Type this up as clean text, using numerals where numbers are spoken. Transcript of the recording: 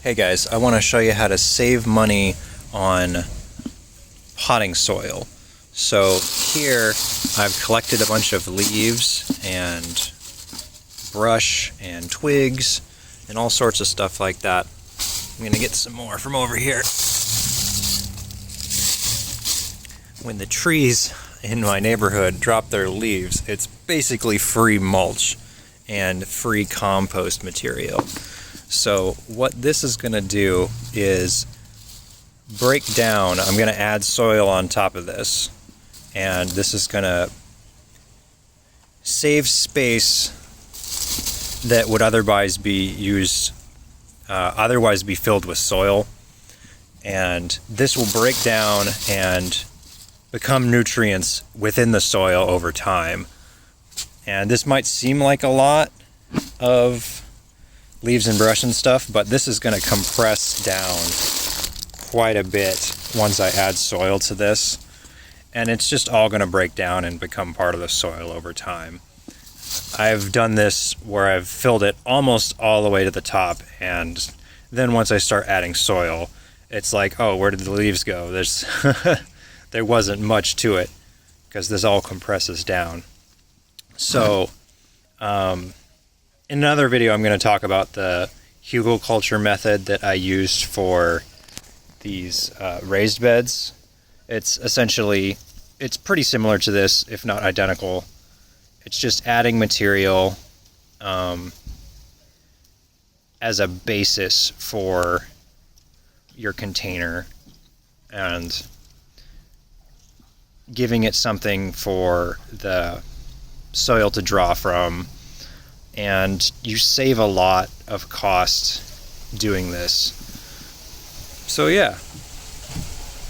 Hey guys, I want to show you how to save money on potting soil. So here I've collected a bunch of leaves and brush and twigs and all sorts of stuff like that. I'm going to get some more from over here. When the trees in my neighborhood drop their leaves, it's basically free mulch and free compost material. So what this is going to do is break down. I'm going to add soil on top of this, and this is going to save space that would otherwise be filled with soil, and this will break down and become nutrients within the soil over time. And this might seem like a lot of leaves and brush and stuff, but this is going to compress down quite a bit once I add soil to this, and it's just all going to break down and become part of the soil over time. I've done this where I've filled it almost all the way to the top, and then once I start adding soil, it's like, oh, where did the leaves go? There wasn't much to it because this all compresses down. So in another video, I'm going to talk about the hugelkultur method that I used for these raised beds. It's pretty similar to this, if not identical. It's just adding material as a basis for your container and giving it something for the soil to draw from. And you save a lot of cost doing this. So yeah,